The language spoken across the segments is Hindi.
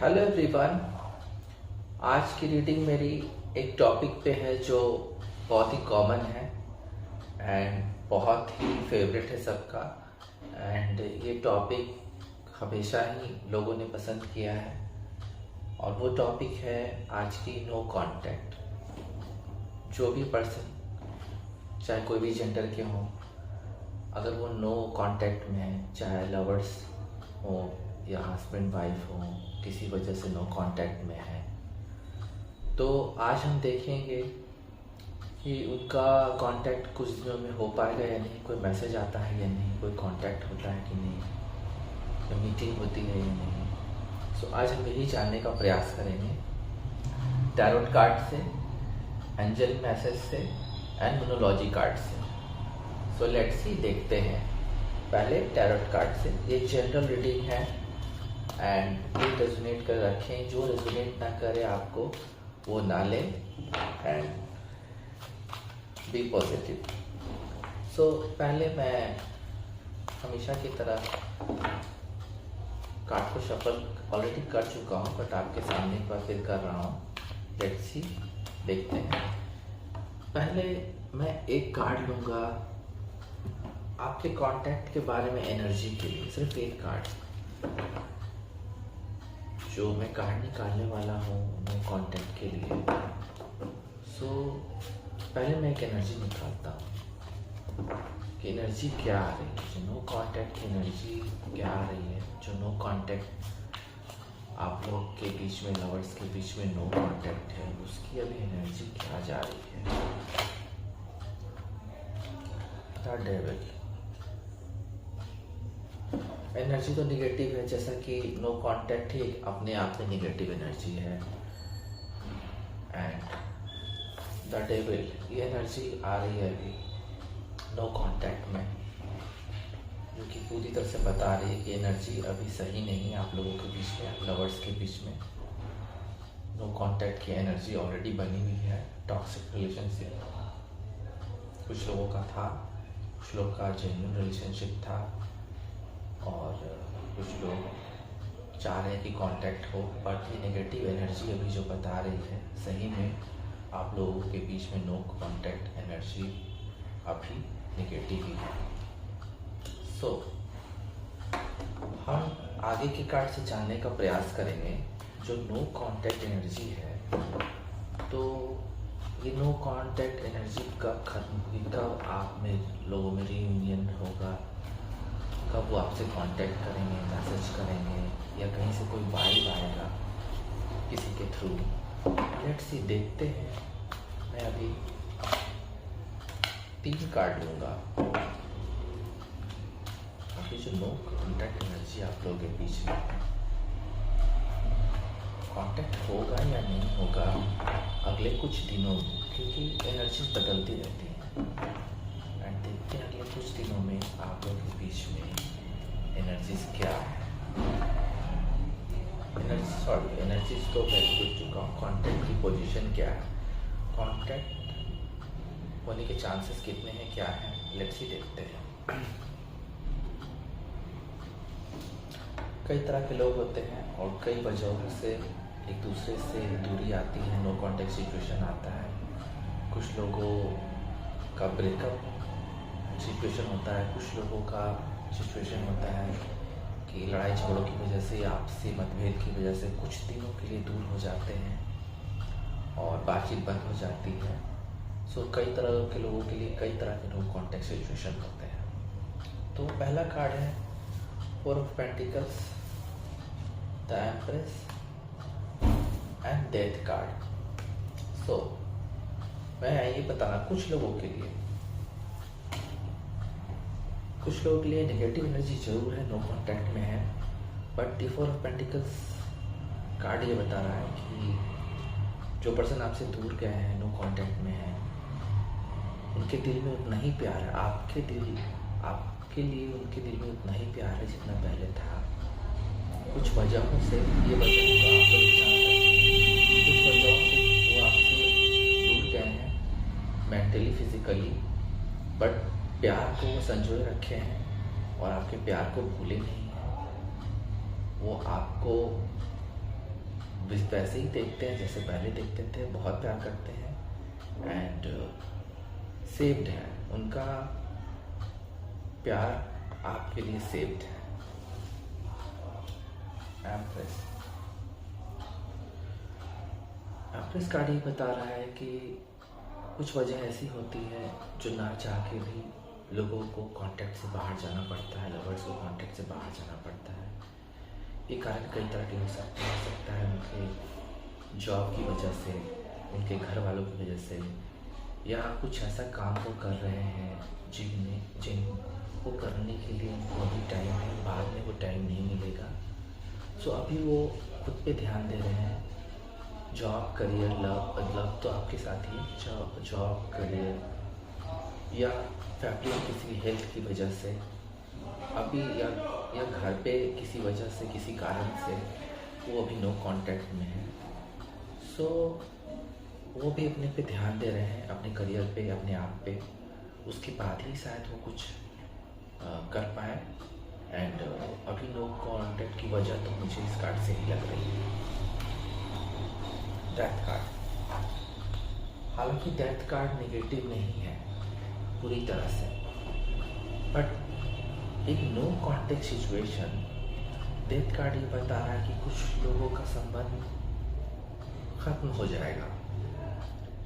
Hello everyone. आज की रीडिंग मेरी एक टॉपिक पे है जो बहुत ही कॉमन है एंड बहुत ही फेवरेट है सबका। एंड ये टॉपिक हमेशा ही लोगों ने पसंद किया है और वो टॉपिक है आज की नो कांटेक्ट। जो भी पर्सन, चाहे कोई भी जेंडर के हों, अगर वो नो कांटेक्ट में है, चाहे लवर्स हो या हस्बैंड वाइफ हो, किसी वजह से नो कांटेक्ट में है, तो आज हम देखेंगे कि उनका कांटेक्ट कुछ दिनों में हो पाएगा या नहीं, कोई मैसेज आता है या नहीं, कोई कांटेक्ट होता है कि नहीं, कोई मीटिंग होती है या नहीं। सो आज हम यही जानने का प्रयास करेंगे टैरोट कार्ड से, एंजल मैसेज से एंड न्यूमरोलॉजी कार्ड से। सो लेट्स सी, देखते हैं। पहले टैरोट कार्ड से। ये जनरल रीडिंग है एंड ये रेजोनेट कर रखें, जो रेजोनेट ना करे आपको वो ना लें एंड बी पॉजिटिव। सो पहले मैं हमेशा की तरह कार्ड को शफल ऑलरेडी कर चुका हूँ, बट आपके सामने एक बार फिर कर रहा हूँ। लेट्स सी, देखते हैं। पहले मैं एक कार्ड लूँगा आपके कांटेक्ट के बारे में, एनर्जी के लिए, सिर्फ एक कार्ड जो मैं कार्ड निकालने वाला हूँ नो कांटेक्ट के लिए। सो पहले मैं एक एनर्जी निकालता हूँ कि एनर्जी क्या आ रही है, जो नो कांटेक्ट की एनर्जी क्या आ रही है, जो नो कांटेक्ट आप लोग के बीच में, लवर्स के बीच में नो कांटेक्ट है, उसकी अभी एनर्जी क्या जा रही है। द डेविल एनर्जी तो निगेटिव है, जैसा कि नो कांटेक्ट ही अपने आप में निगेटिव एनर्जी है। एंड द डेविल, ये एनर्जी आ रही है अभी नो कांटेक्ट में, जो कि पूरी तरह से बता रही है कि एनर्जी अभी सही नहीं है आप लोगों के बीच में, लवर्स के बीच में। नो कांटेक्ट की एनर्जी ऑलरेडी बनी हुई है। टॉक्सिक रिलेशनशिप कुछ लोगों का था, कुछ लोगों का जेन्युइन रिलेशनशिप था, और कुछ लोग चाह रहे हैं कि कांटेक्ट हो, बट ये नेगेटिव एनर्जी अभी जो बता रही है, सही में आप लोगों के बीच में नो कांटेक्ट एनर्जी अभी नेगेटिव ही है। सो हम आगे के कार्ड से जानने का प्रयास करेंगे जो नो कांटेक्ट एनर्जी है। तो ये नो कांटेक्ट एनर्जी कब खत्म होगी, कब आप में लोगों में रीयूनियन होगा, कब वो आपसे कांटेक्ट करेंगे, मैसेज करेंगे, या कहीं से कोई वाइब आएगा किसी के थ्रू। लेट्स सी, देखते हैं। मैं अभी 3 कार्ड लूँगा। अभी जो नो कांटेक्ट एनर्जी आप लोगों के बीच में है, कांटेक्ट होगा या नहीं होगा अगले कुछ दिनों में, क्योंकि एनर्जी बदलती रहती है। एंड देखते हैं अगले कुछ दिनों में आप लोगों के बीच में एनर्जीज क्या है। एनर्जीज तो मैं पूछ चुका हूँ। कांटेक्ट की पोजीशन क्या है, कांटेक्ट होने के चांसेस कितने हैं, क्या है, लेट्स ही देखते हैं। कई तरह के लोग होते हैं और कई वजहों से एक दूसरे से दूरी आती है, नो कांटेक्ट सिचुएशन आता है। कुछ लोगों का ब्रेकअप सिचुएशन होता है, कुछ लोगों का सिचुएशन होता है कि लड़ाई झगड़ों की वजह से, आपसी मतभेद की वजह से कुछ दिनों के लिए दूर हो जाते हैं और बातचीत बंद हो जाती है। सो कई तरह के लोगों के लिए कई तरह के नो कांटेक्ट सिचुएशन होते हैं। तो पहला कार्ड है 4 of pentacles, the empress and death card. So मैं ये बताना, कुछ लोगों के लिए नेगेटिव एनर्जी जरूर है, नो कांटेक्ट में है, but the 4 of pentacles card ये बता रहा है कि जो पर्सन आपसे दूर गए हैं, नो कांटेक्ट में है, उनके दिल में उतना ही प्यार है आपके लिए उनके दिल में उतना ही प्यार है जितना पहले था। कुछ वजहों से ये वजह तो आप लोग जान सकते हैं, कुछ वजहों से वो आपसे दूर गए हैं, मेंटली, फिजिकली, बट प्यार को वो संजोए रखे हैं और आपके प्यार को भूले नहीं हैं। वो आपको वैसे ही देखते हैं जैसे पहले देखते थे, बहुत प्यार करते हैं एंड सेव्ड है। उनका प्यार आपके लिए सेव्ड है। एम्प्रेस एम्प्रेस कार्ड ये बता रहा है कि कुछ वजह ऐसी होती है जो ना चाह के भी लोगों को कांटेक्ट से बाहर जाना पड़ता है, लवर्स को कांटेक्ट से बाहर जाना पड़ता है। ये कारण कई तरह के हो सकता है उनके जॉब की वजह से, उनके घर वालों की वजह से, या कुछ ऐसा काम वो कर रहे हैं जिनको करने के लिए उनको अभी टाइम है, बाद में वो टाइम नहीं मिलेगा। सो अभी वो खुद पे ध्यान दे रहे हैं। जॉब, करियर, लव तो आपके साथ ही है। जॉब, करियर या फैमिली किसी हेल्थ की वजह से अभी या घर पे किसी वजह से, किसी कारण से वो अभी नो कांटेक्ट में है। सो वो भी अपने पे ध्यान दे रहे हैं, अपने करियर पे, अपने आप पे। उसके बाद ही शायद वो कुछ कर पाए। एंड अभी नो कांटेक्ट की वजह तो मुझे इस कार्ड से ही लग रही है। डेथ कार्ड, हालांकि डेथ कार्ड नेगेटिव नहीं है पूरी तरह से, बट एक no contact situation, death card ये बता रहा है कि कुछ लोगों का संबंध खत्म हो जाएगा।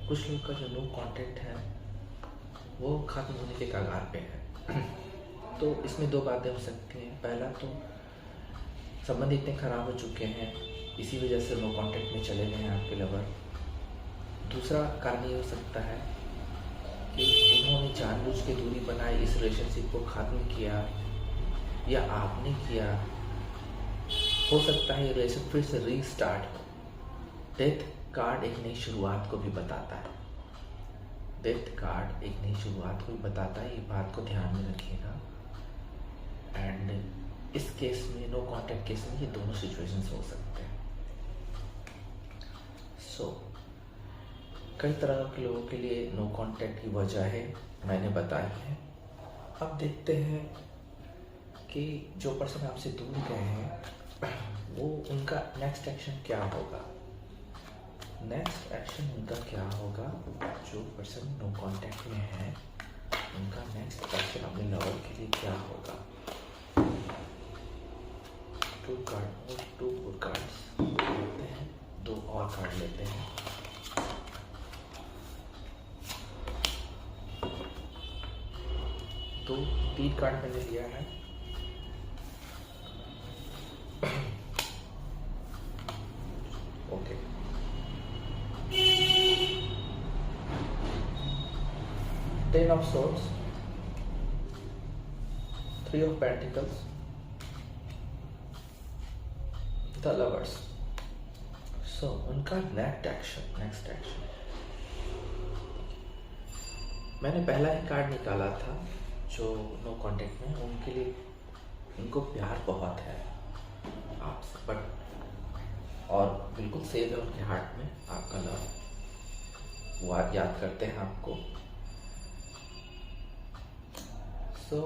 कुछ लोग का जो नो कांटेक्ट है वो खत्म होने के कगार पे है। तो इसमें दो बातें हो सकती हैं। पहला तो संबंध इतने खराब हो चुके हैं, इसी वजह से नो कांटेक्ट में चले गए हैं आपके लवर। दूसरा कारण ये हो सकता है कि उन्होंने जानबूझ के दूरी बनाई, इस रिलेशनशिप को ख़त्म किया, या आपने किया। हो सकता है ये रिलेशन फिर से रीस्टार्ट हो। डेथ कार्ड एक नई शुरुआत को भी बताता है। डेथ कार्ड एक नई शुरुआत को भी बताता है, ये बात को ध्यान में रखिएगा। एंड इस केस में, नो कांटेक्ट केस में, ये दोनों सिचुएशंस हो सकते हैं। सो कई तरह के लोगों के लिए नो कांटेक्ट की वजह है मैंने बताई है। अब देखते हैं कि जो पर्सन आपसे दूर गए हैं वो उनका नेक्स्ट एक्शन क्या होगा। नेक्स्ट एक्शन उनका क्या होगा? जो पर्सन नो कांटेक्ट में है उनका नेक्स्ट एक्शन अपने लवर के लिए क्या होगा? टू गुड कार्ड्स लेते हैं, दो और कार्ड लेते हैं। तो 3 कार्ड मैंने लिया है। Okay, ten of swords, 3 of pentacles, the lovers. So उनका नेक्स्ट एक्शन मैंने पहला ही कार्ड निकाला था जो नो कांटेक्ट में, उनके लिए, उनको प्यार बहुत है आपसे, बट और बिल्कुल सेव है उनके हार्ट में आपका लव। वो याद करते हैं आपको। सो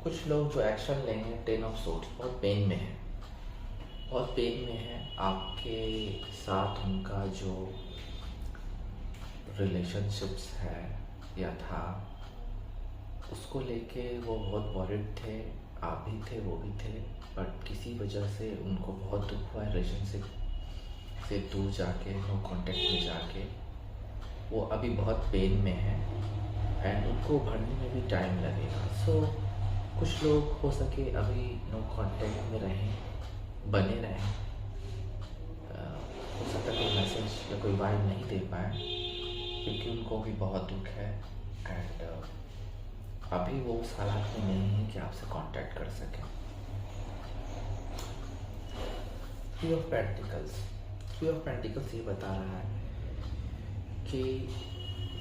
कुछ लोग जो एक्शन लेंगे, 10 ऑफ सोर्ड्स, बहुत पेन में है, बहुत पेन में है। आपके साथ उनका जो रिलेशनशिप्स है या था, उसको लेके वो बहुत वॉरिड थे। आप भी थे, वो भी थे, बट किसी वजह से उनको बहुत दुख हुआ है रिलेशनशिप से दूर जाके, नो कांटेक्ट में जाके। वो अभी बहुत पेन में है एंड उनको भरने में भी टाइम लगेगा। सो कुछ लोग हो सके अभी नो कांटेक्ट में रहें, बने रहें। हो सकता है कोई मैसेज या कोई वाइब नहीं दे पाए क्योंकि उनको भी बहुत दुख है एंड अभी वो उस हालात में नहीं है कि आपसे कांटेक्ट कर सकें। 3 ऑफ पेंटिकल्स ये बता रहा है कि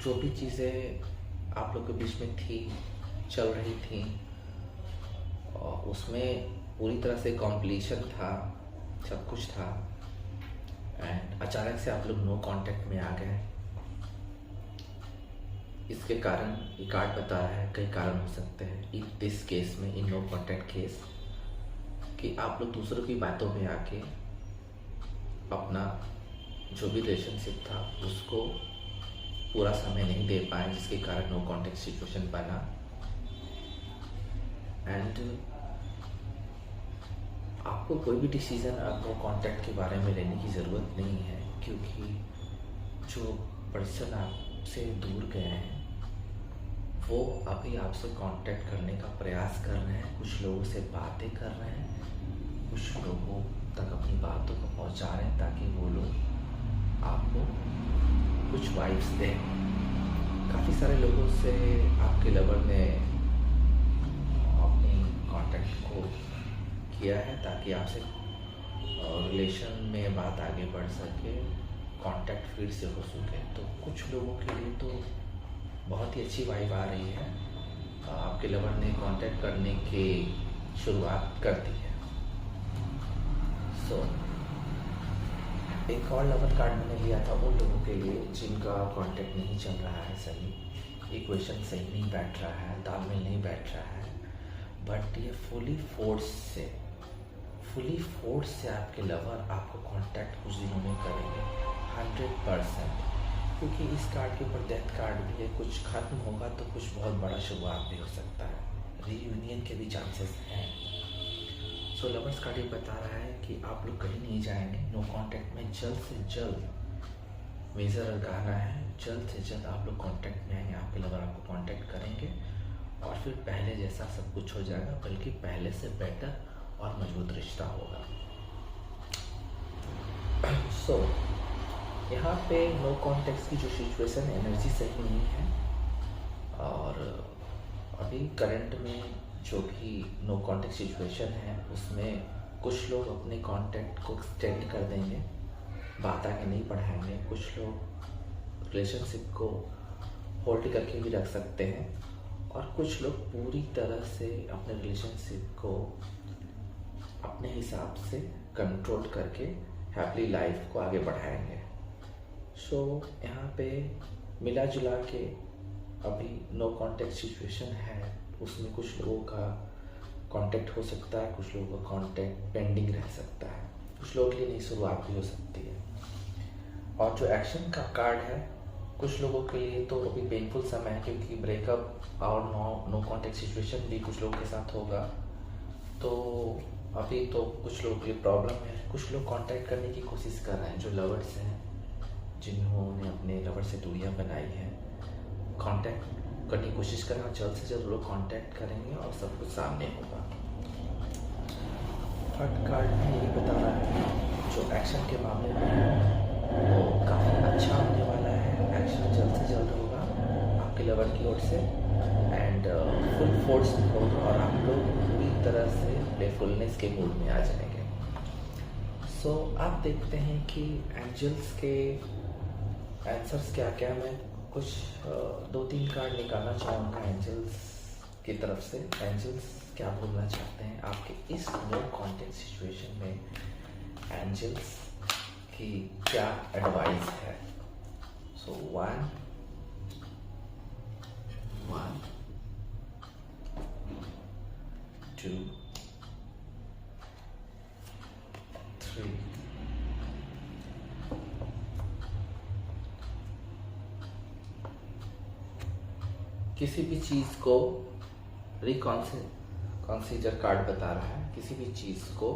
जो भी चीज़ें आप लोग के बीच में थी, चल रही थी, और उसमें पूरी तरह से कॉम्प्लीशन था, सब कुछ था, एंड अचानक से आप लोग नो कांटेक्ट में आ गए। इसके कारण ये कार्ड बता रहा है कई कारण हो सकते हैं इन दिस केस में, इन नो कांटेक्ट केस, कि आप लोग दूसरों की बातों में आके अपना जो भी रिलेशनशिप था उसको पूरा समय नहीं दे पाए, जिसके कारण नो कॉन्टेक्ट सिचुएशन बना। एंड आपको कोई भी डिसीज़न अब नो कॉन्टैक्ट के बारे में लेने की ज़रूरत नहीं है, क्योंकि जो पर्सन आपसे दूर गए हैं वो अभी आपसे कांटेक्ट करने का प्रयास कर रहे हैं, कुछ लोगों से बातें कर रहे हैं, कुछ लोगों तक अपनी बातों को पहुंचा रहे हैं ताकि वो लोग आपको कुछ वाइब्स दें। काफ़ी सारे लोगों से आपके लवर ने अपनी कांटेक्ट को किया है ताकि आपसे रिलेशन में बात आगे बढ़ सके, कांटेक्ट फिर से हो सके। तो कुछ लोगों के लिए तो बहुत ही अच्छी वाइब आ रही है, आपके लवर ने कांटेक्ट करने की शुरुआत कर दी है। सो एक और लवर कार्ड मैंने लिया था उन लोगों के लिए जिनका कांटेक्ट नहीं चल रहा है सही, इक्वेशन सही नहीं बैठ रहा है, तालमेल नहीं बैठ रहा है, बट ये फुली फोर्स से आपके लवर आपको कांटेक्ट कुछ दिनों में करेंगे 100%, क्योंकि इस कार्ड के ऊपर डेथ कार्ड भी है। कुछ खत्म होगा तो कुछ बहुत बड़ा शुरुआत भी हो सकता है, रीयूनियन के भी चांसेस हैं। सो लवर्स कार्ड ये बता रहा है कि आप लोग कहीं नहीं जाएंगे, नो कांटेक्ट में जल्द से जल्द मेजर गाना है, जल्द से जल्द आप लोग कांटेक्ट में आएंगे, आपके लवर आपको कांटेक्ट करेंगे और फिर पहले जैसा सब कुछ हो जाएगा, बल्कि पहले से बेटर और मजबूत रिश्ता होगा। सो यहाँ पे नो कॉन्टेक्ट की जो सिचुएशन एनर्जी सही नहीं है, और अभी करंट में जो भी नो कॉन्टेक्ट सिचुएशन है उसमें कुछ लोग अपने कॉन्टेक्ट को एक्सटेंड कर देंगे, बात आगे नहीं बढ़ाएंगे, कुछ लोग रिलेशनशिप को होल्ड करके भी रख सकते हैं, और कुछ लोग पूरी तरह से अपने रिलेशनशिप को अपने हिसाब से कंट्रोल करके हैप्पी लाइफ को आगे बढ़ाएंगे। सो यहाँ पे मिला जुला के अभी नो कांटेक्ट सिचुएशन है, उसमें कुछ लोगों का कांटेक्ट हो सकता है, कुछ लोगों का कांटेक्ट पेंडिंग रह सकता है, कुछ लोगों के लिए नई शुरुआत भी हो सकती है। और जो एक्शन का कार्ड है कुछ लोगों के लिए तो अभी पेनफुल समय है, क्योंकि ब्रेकअप और नो कांटेक्ट सिचुएशन भी कुछ लोगों के साथ होगा। तो अभी तो कुछ लोगों के लिए प्रॉब्लम है, कुछ लोग कांटेक्ट करने की कोशिश कर रहे हैं, जो लवर्स हैं जिन्होंने अपने लवर से दूरियां बनाई हैं, कांटेक्ट करने की कोशिश कर रहे हैं, जल्द से जल्द लोग कांटेक्ट करेंगे और सब कुछ सामने होगा। थर्ड कार्ड में यही बता रहा है जो एक्शन के मामले में वो काफ़ी अच्छा होने वाला है, एक्शन जल्द से जल्द होगा आपके लवर की ओर से, एंड फुल फोर्स होगा और आप लोग पूरी तरह से प्लेफुलनेस के मूड में आ जाएंगे। सो आप देखते हैं कि एंजल्स के आंसर्स क्या क्या, मैं कुछ 2-3 कार्ड निकालना चाहूँगा एंजल्स की तरफ से। एंजल्स क्या बोलना चाहते हैं आपके इस नो कॉन्टेक्ट सिचुएशन में, एंजल्स की क्या एडवाइस है। सो 1 2 3 किसी भी चीज़ को रिकॉन्सिडर कार्ड बता रहा है, किसी भी चीज़ को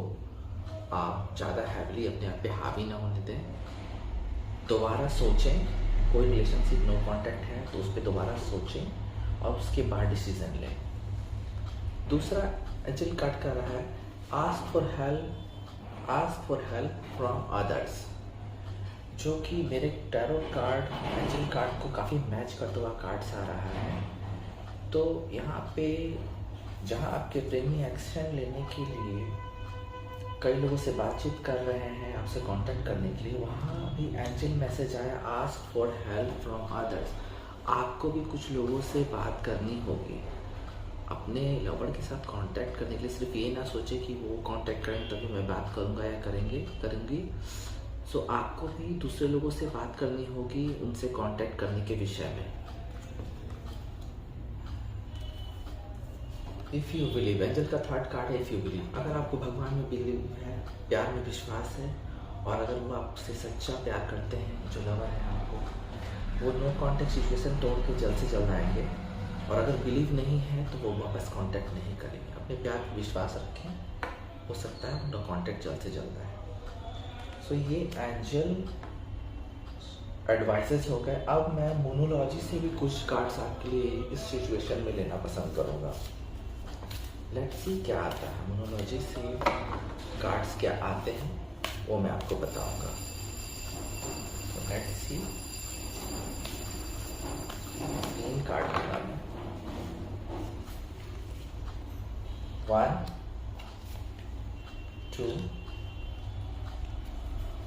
आप ज़्यादा हैविली अपने आप पे हावी ना होने दें, दोबारा सोचें। कोई रिलेशनशिप नो कांटेक्ट है तो उस पर दोबारा सोचें और उसके बाद डिसीजन लें। दूसरा एंजल कार्ड कर रहा है ask for help from others, जो कि मेरे टैरो कार्ड एंजल कार्ड को काफ़ी मैच करता हुआ कार्ड्स आ रहा है। तो यहाँ पे जहाँ आपके प्रेमी एक्शन लेने के लिए कई लोगों से बातचीत कर रहे हैं, आपसे कांटेक्ट करने के लिए, वहाँ भी एंजल मैसेज आया ask for help from others. आपको भी कुछ लोगों से बात करनी होगी अपने लवर के साथ कांटेक्ट करने के लिए। सिर्फ ये ना सोचे कि वो कांटेक्ट करें तभी मैं बात करूँगा या करूँगी। सो आपको भी दूसरे लोगों से बात करनी होगी उनसे कांटेक्ट करने के विषय में। इफ़ यू बिलीव, एंजल का थर्ड कार्ड है इफ़ यू बिलीव। अगर आपको भगवान में बिलीव है, प्यार में विश्वास है और अगर वो आपसे सच्चा प्यार करते हैं, जो लवर है आपको, वो नो कांटेक्ट सिचुएशन तोड़ के जल्द से जल्द आएंगे। और अगर बिलीव नहीं है तो वो वापस कांटेक्ट नहीं करेंगे। अपने प्यार पर विश्वास रखें, हो सकता है नो कांटेक्ट जल्द से जल्द आए। सो ये एंजल एडवाइसेस हो गए। अब मैं मोनोलॉजी से भी कुछ कार्ड्स आपके लिए इस सिचुएशन में लेना पसंद करूँगा। लेट्स सी क्या आता है मोनोलॉजी से, कार्ड्स क्या आते हैं वो मैं आपको बताऊंगा। तो लेट्स सी, 3 कार्ड लगा मैं, 1, 2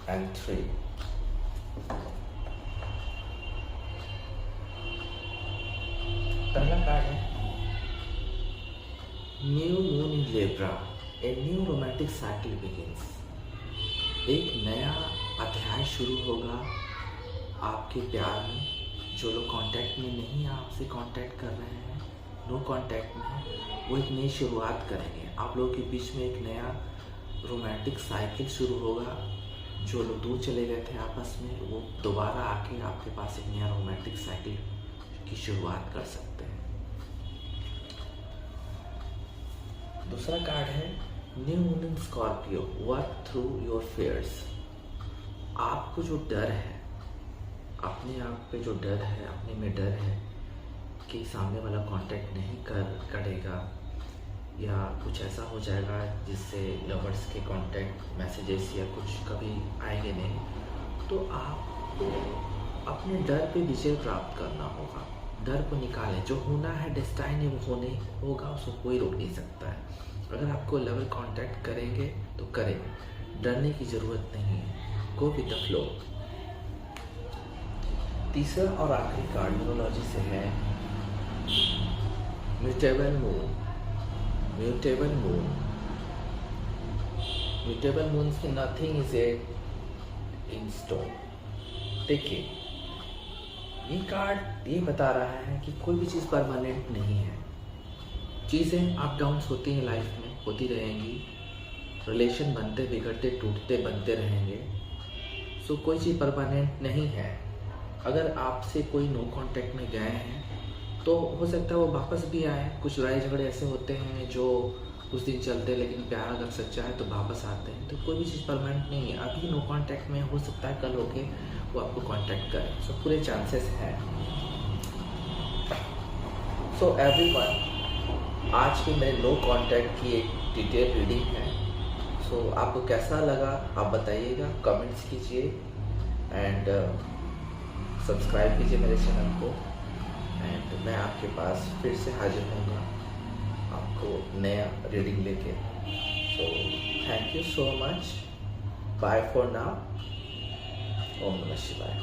and 3। पहला कार्ड है new moon in Libra, a new romantic cycle begins. एक नया अध्याय शुरू होगा आपके प्यार में। जो लोग कांटेक्ट में नहीं है, आपसे कांटेक्ट कर रहे हैं, नो कांटेक्ट में, वो एक नई शुरुआत करेंगे। आप लोगों के बीच में एक नया रोमांटिक साइकिल शुरू होगा। जो लोग दूर चले गए थे आपस में, वो दोबारा आके आपके पास एक नया रोमांटिक साइकिल की शुरुआत कर सकते हैं। दूसरा कार्ड है new moon in Scorpio, work through your fears. आपको जो डर है, अपने आप पे जो डर है, अपने में डर है कि सामने वाला कांटेक्ट नहीं करेगा या कुछ ऐसा हो जाएगा जिससे लवर्स के कांटेक्ट मैसेजेस या कुछ कभी आएंगे नहीं, तो आपको अपने डर पे विजय प्राप्त करना होगा। डर को निकालें। जो होना है डेस्टाइन है, वो होगा, उसको कोई रोक नहीं सकता है। अगर आपको लवर कांटेक्ट करेंगे तो करेंगे, डरने की ज़रूरत नहीं है। Go with the flow. तीसरा और आखिरी कार्ड न्यूमरोलॉजी से है mutable moon. Mutable moon, mutable moon से नथिंग इज इन स्टोन। देखिए, ये कार्ड ये बता रहा है कि कोई भी चीज़ परमानेंट नहीं है। चीज़ें अप डाउन्स होती हैं, लाइफ में होती रहेंगी। रिलेशन बनते बिगड़ते टूटते बनते रहेंगे। सो कोई चीज़ परमानेंट नहीं है। अगर आपसे कोई नो कांटेक्ट में गए हैं तो हो सकता है वो वापस भी आए। कुछ लड़ाई झगड़े ऐसे होते हैं जो कुछ दिन चलते हैं, लेकिन प्यार अगर सच्चा है तो वापस आते हैं। तो कोई भी चीज़ परमानेंट नहीं है। अभी नो कांटेक्ट में, हो सकता है कल होके वो आपको कांटेक्ट करें। सो पूरे चांसेस हैं। सो एवरीवन, आज की मेरे नो कांटेक्ट की एक डिटेल रीडिंग है। सो आपको कैसा लगा आप बताइएगा, कमेंट्स कीजिए एंड सब्सक्राइब कीजिए मेरे चैनल को। एंड मैं आपके पास फिर से हाजिर होऊंगा आपको नया रीडिंग लेके। So thank you so much. Bye for now. ओम नमः शिवाय।